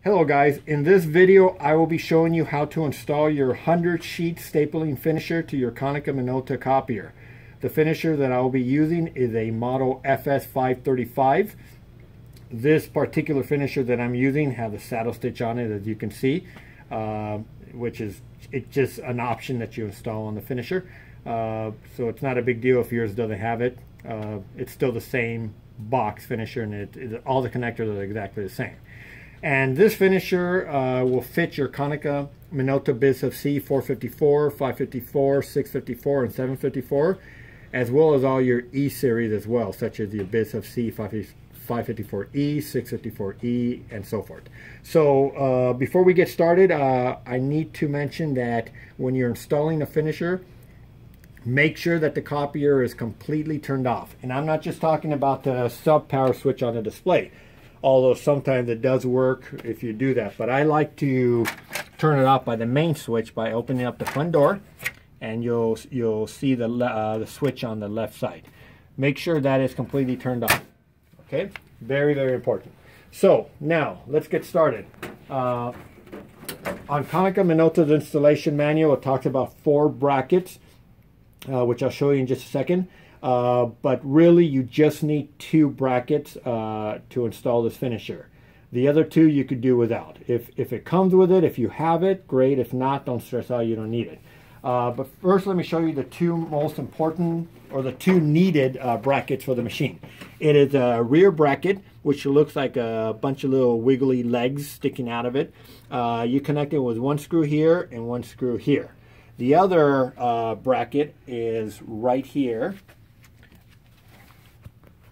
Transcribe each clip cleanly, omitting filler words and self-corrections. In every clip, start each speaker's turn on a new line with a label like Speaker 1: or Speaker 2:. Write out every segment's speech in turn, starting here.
Speaker 1: Hello guys, in this video I will be showing you how to install your 100 sheet stapling finisher to your Konica Minolta copier. The finisher that I will be using is a model FS535. This particular finisher that I'm using has a saddle stitch on it, as you can see, which is just an option that you install on the finisher. So it's not a big deal if yours doesn't have it. It's still the same box finisher, and all the connectors are exactly the same. And this finisher will fit your Konica Minolta Bizhub C454, 554, 654, and 754, as well as all your E series as well, such as your Bizhub C554E, 654E, and so forth. So before we get started, I need to mention that when you're installing a finisher, make sure that the copier is completely turned off. And I'm not just talking about the sub power switch on the display, although sometimes it does work if you do that. But I like to turn it off by the main switch by opening up the front door, and you'll see the switch on the left side. Make sure that is completely turned off. Okay, very, very important. So now let's get started. On Konica Minolta's installation manual, it talks about 4 brackets, which I'll show you in just a second. But really you just need 2 brackets to install this finisher. The other 2 you could do without. If it comes with it, if you have it, great. If not, don't stress out, you don't need it. But first let me show you the 2 most important, or the 2 needed brackets for the machine. It is a rear bracket, which looks like a bunch of little wiggly legs sticking out of it. You connect it with 1 screw here and 1 screw here. The other bracket is right here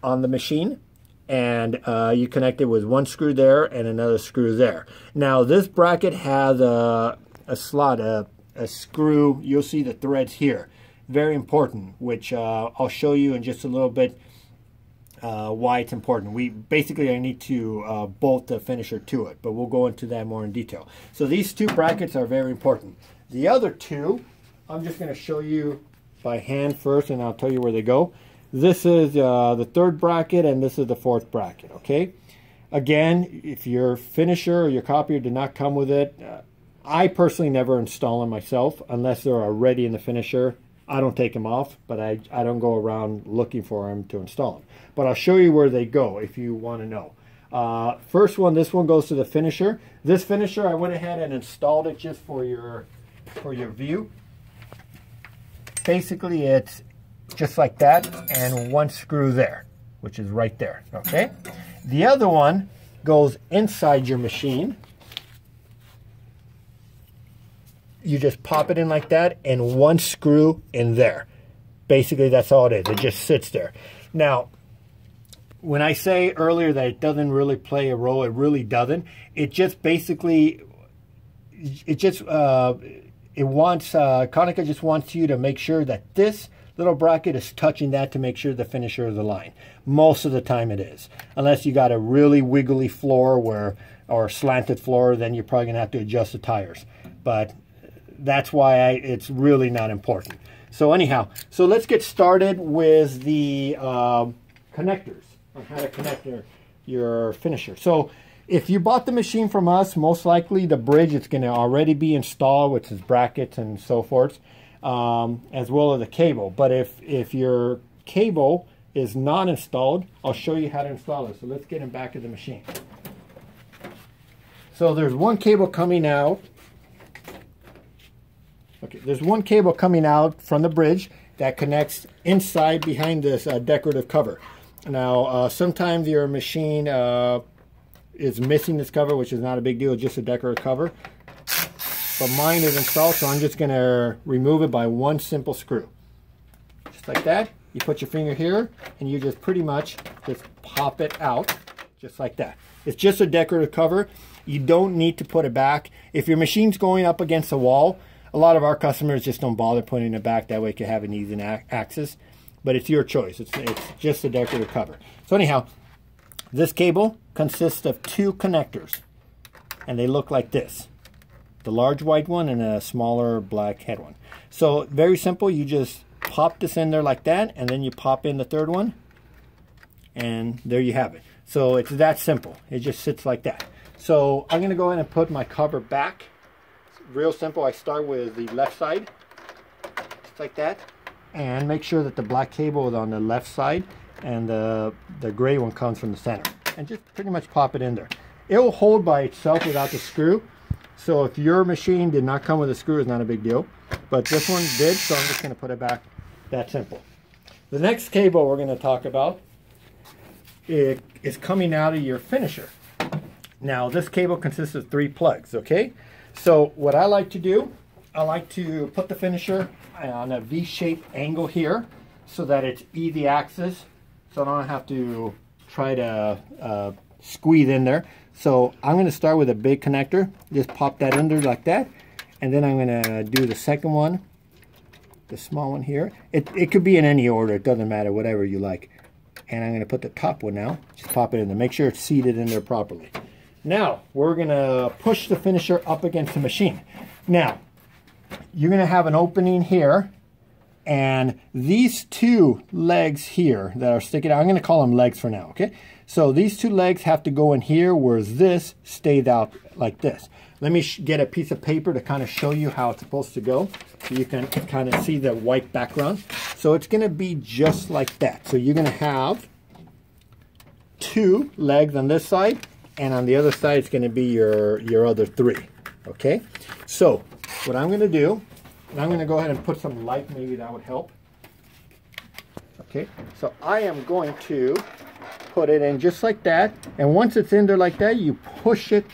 Speaker 1: on the machine, and you connect it with 1 screw there and another screw there. Now this bracket has a slot, a screw. You'll see the threads here, very important, which I'll show you in just a little bit why it's important. I need to bolt the finisher to it, but we'll go into that more in detail. So these 2 brackets are very important. The other 2 I'm just going to show you by hand first, and I'll tell you where they go. This is the 3rd bracket, and this is the 4th bracket. Okay, again, if your finisher or your copier did not come with it, I personally never install them myself unless they're already in the finisher. I don't take them off, but I don't go around looking for them to install them. But I'll show you where they go if you want to know. First one, this one goes to the finisher. This finisher, I went ahead and installed it just for your view. Basically, it's just like that, and 1 screw there, which is right there. Okay, the other one goes inside your machine. You just pop it in like that, and 1 screw in there. Basically, that's all it is. It just sits there. Now, when I say earlier that it doesn't really play a role, it really doesn't. It just basically, Konica just wants you to make sure that this little bracket is touching that to make sure the finisher is aligned. Most of the time it is. Unless you got a really wiggly floor or slanted floor, then you're probably going to have to adjust the tires. But that's why it's really not important. So anyhow, so let's get started with the connectors on how to connect your finisher. So if you bought the machine from us, most likely the bridge is going to already be installed, which is brackets and so forth, as well as the cable. But if your cable is not installed, I'll show you how to install it. So let's get it back to the machine. So there's 1 cable coming out. Okay, there's 1 cable coming out from the bridge that connects inside behind this decorative cover. Now, sometimes your machine is missing this cover, which is not a big deal, just a decorative cover. But mine is installed, so I'm just going to remove it by 1 simple screw. Just like that. You put your finger here, and you just pretty much just pop it out, just like that. It's just a decorative cover. You don't need to put it back. If your machine's going up against a wall, a lot of our customers just don't bother putting it back. That way it can have an easy access. But it's your choice. It's just a decorative cover. So anyhow, this cable consists of 2 connectors, and they look like this. The large white one and a smaller black head one. So very simple. You just pop this in there like that, and then you pop in the 3rd one, and there you have it. So it's that simple. It just sits like that. So I'm going to go ahead and put my cover back. It's real simple. I start with the left side, just like that, and make sure that the black cable is on the left side and the gray one comes from the center, and just pretty much pop it in there. It will hold by itself without the screw. So if your machine did not come with a screw, it's not a big deal, but this one did, so I'm just going to put it back. That simple. The next cable we're going to talk about is coming out of your finisher. Now this cable consists of 3 plugs, okay? So what I like to do, I like to put the finisher on a V-shaped angle here so that it's easy access, so I don't have to try to squeeze in there. So I'm going to start with a big connector, just pop that under like that, and then I'm going to do the second one, the small one here. It could be in any order, it doesn't matter, whatever you like. And I'm going to put the top one now, just pop it in there, make sure it's seated in there properly. Now we're going to push the finisher up against the machine. Now you're going to have an opening here, and these 2 legs here that are sticking out, I'm going to call them legs for now, okay? So these 2 legs have to go in here, whereas this stays out like this. Let me get a piece of paper to kind of show you how it's supposed to go, so you can kind of see the white background. So it's going to be just like that. So you're going to have 2 legs on this side, and on the other side it's going to be your other 3, okay? So what I'm going to do, and I'm going to go ahead and put some light, maybe that would help. Okay, so I am going to put it in just like that, and once it's in there like that, you push it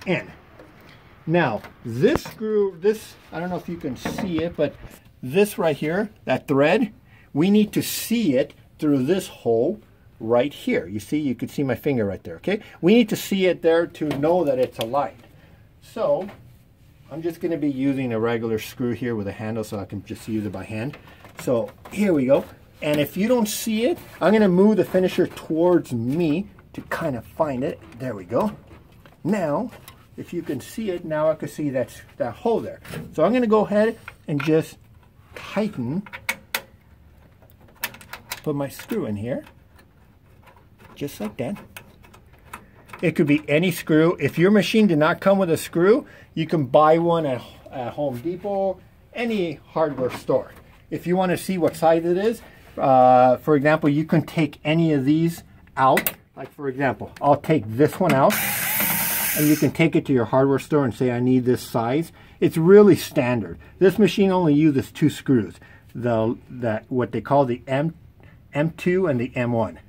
Speaker 1: in. Now this screw, I don't know if you can see it, but this right here, that thread, we need to see it through this hole right here. You see, you can see my finger right there, okay? We need to see it there to know that it's aligned. So I'm just going to be using a regular screw here with a handle, so I can just use it by hand. So here we go. And if you don't see it, I'm going to move the finisher towards me to kind of find it. There we go. Now, if you can see it, now I can see that hole there. So I'm going to go ahead and just tighten, put my screw in here, just like that. It could be any screw. If your machine did not come with a screw, you can buy one at Home Depot, any hardware store. If you want to see what size it is, for example, you can take any of these out. Like for example, I'll take this one out, and you can take it to your hardware store and say, I need this size. It's really standard. This machine only uses 2 screws, what they call the M2 and the M1.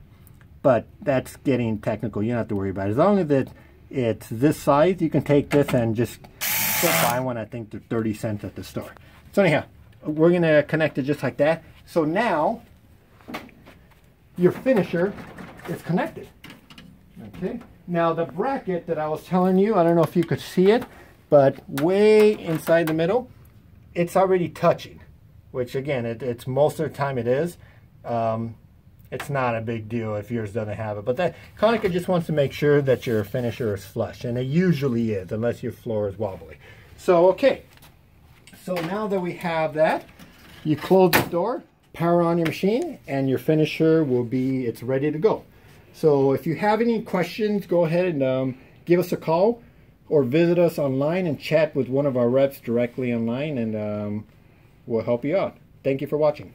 Speaker 1: But that's getting technical. You don't have to worry about it. As long as it's this size, you can take this and just go buy one. I think they're 30 cents at the store. So anyhow, we're going to connect it just like that. So now your finisher is connected. Okay. Now the bracket that I was telling you, I don't know if you could see it, but way inside the middle, it's already touching, which again, it's most of the time it is. It's not a big deal if yours doesn't have it, but that Konica just wants to make sure that your finisher is flush, and it usually is, unless your floor is wobbly. So okay, so now that we have that, you close the door, power on your machine, and your finisher will be, it's ready to go. So if you have any questions, go ahead and give us a call or visit us online and chat with one of our reps directly online, and we'll help you out. Thank you for watching.